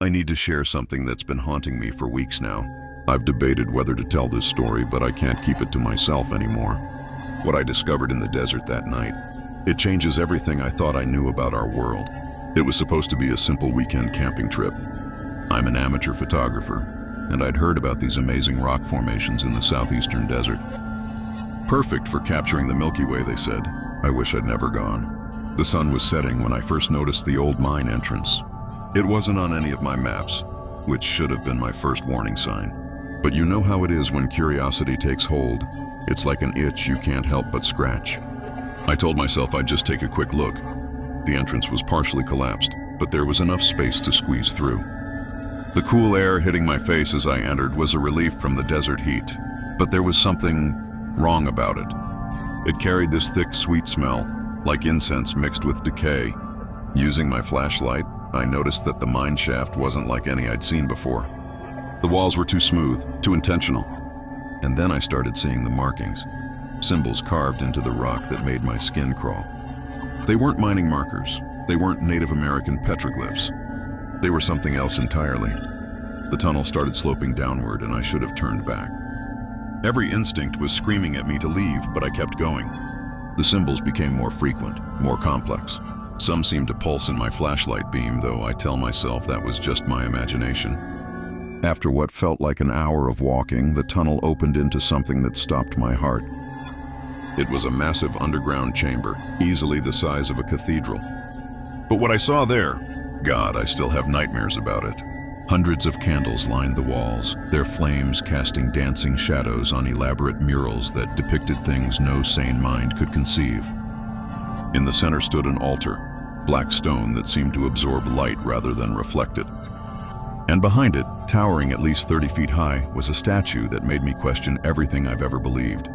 I need to share something that's been haunting me for weeks now. I've debated whether to tell this story, but I can't keep it to myself anymore. What I discovered in the desert that night, it changes everything I thought I knew about our world. It was supposed to be a simple weekend camping trip. I'm an amateur photographer, and I'd heard about these amazing rock formations in the southeastern desert. Perfect for capturing the Milky Way, they said. I wish I'd never gone. The sun was setting when I first noticed the old mine entrance. It wasn't on any of my maps, which should have been my first warning sign. But you know how it is when curiosity takes hold. It's like an itch you can't help but scratch. I told myself I'd just take a quick look. The entrance was partially collapsed, but there was enough space to squeeze through. The cool air hitting my face as I entered was a relief from the desert heat, but there was something wrong about it. It carried this thick, sweet smell, like incense mixed with decay. Using my flashlight, I noticed that the mine shaft wasn't like any I'd seen before. The walls were too smooth, too intentional. And then I started seeing the markings, symbols carved into the rock that made my skin crawl. They weren't mining markers. They weren't Native American petroglyphs. They were something else entirely. The tunnel started sloping downward, and I should have turned back. Every instinct was screaming at me to leave, but I kept going. The symbols became more frequent, more complex. Some seemed to pulse in my flashlight beam, though I tell myself that was just my imagination. After what felt like an hour of walking, the tunnel opened into something that stopped my heart. It was a massive underground chamber, easily the size of a cathedral. But what I saw there, God, I still have nightmares about it. Hundreds of candles lined the walls, their flames casting dancing shadows on elaborate murals that depicted things no sane mind could conceive. In the center stood an altar, black stone that seemed to absorb light rather than reflect it. And behind it, towering at least 30 feet high, was a statue that made me question everything I've ever believed.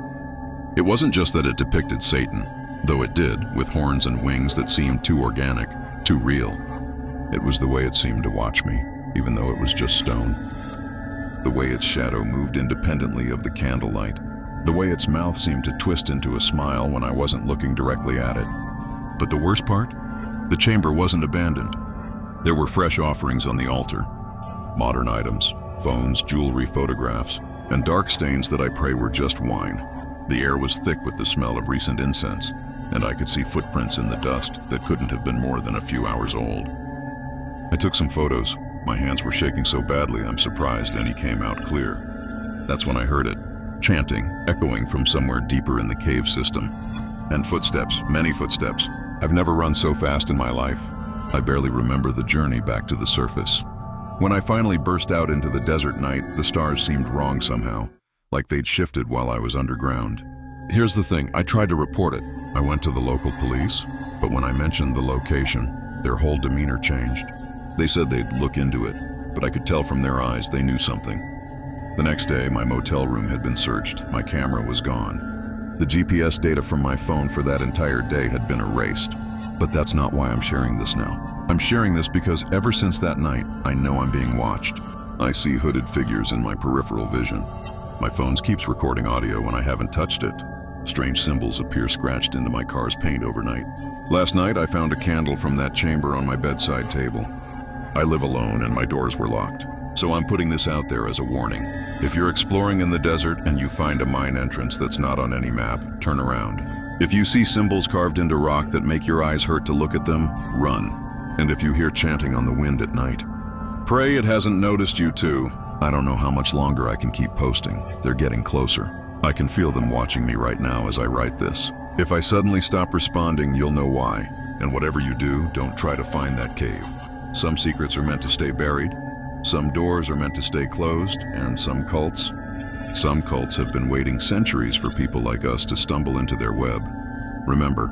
It wasn't just that it depicted Satan, though it did, with horns and wings that seemed too organic, too real. It was the way it seemed to watch me, even though it was just stone. The way its shadow moved independently of the candlelight. The way its mouth seemed to twist into a smile when I wasn't looking directly at it. But the worst part? The chamber wasn't abandoned. There were fresh offerings on the altar. Modern items, phones, jewelry, photographs, and dark stains that I pray were just wine. The air was thick with the smell of recent incense, and I could see footprints in the dust that couldn't have been more than a few hours old. I took some photos. My hands were shaking so badly I'm surprised any came out clear. That's when I heard it, chanting, echoing from somewhere deeper in the cave system. And footsteps, many footsteps. I've never run so fast in my life. I barely remember the journey back to the surface. When I finally burst out into the desert night, the stars seemed wrong somehow, like they'd shifted while I was underground. Here's the thing, I tried to report it. I went to the local police, but when I mentioned the location, their whole demeanor changed. They said they'd look into it, but I could tell from their eyes they knew something. The next day, my motel room had been searched. My camera was gone. The GPS data from my phone for that entire day had been erased. But that's not why I'm sharing this now. I'm sharing this because ever since that night, I know I'm being watched. I see hooded figures in my peripheral vision. My phone keeps recording audio when I haven't touched it. Strange symbols appear scratched into my car's paint overnight. Last night, I found a candle from that chamber on my bedside table. I live alone and my doors were locked. So I'm putting this out there as a warning. If you're exploring in the desert and you find a mine entrance that's not on any map, turn around. If you see symbols carved into rock that make your eyes hurt to look at them, run. And if you hear chanting on the wind at night, pray it hasn't noticed you too. I don't know how much longer I can keep posting. They're getting closer. I can feel them watching me right now as I write this. If I suddenly stop responding, you'll know why. And whatever you do, don't try to find that cave. Some secrets are meant to stay buried. Some doors are meant to stay closed, and some cults have been waiting centuries for people like us to stumble into their web. Remember,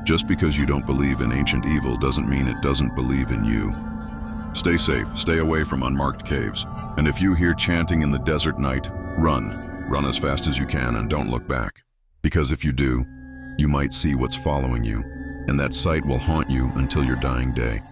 just because you don't believe in ancient evil doesn't mean it doesn't believe in you. Stay safe, stay away from unmarked caves, and if you hear chanting in the desert night, run. Run as fast as you can and don't look back. Because if you do, you might see what's following you, and that sight will haunt you until your dying day.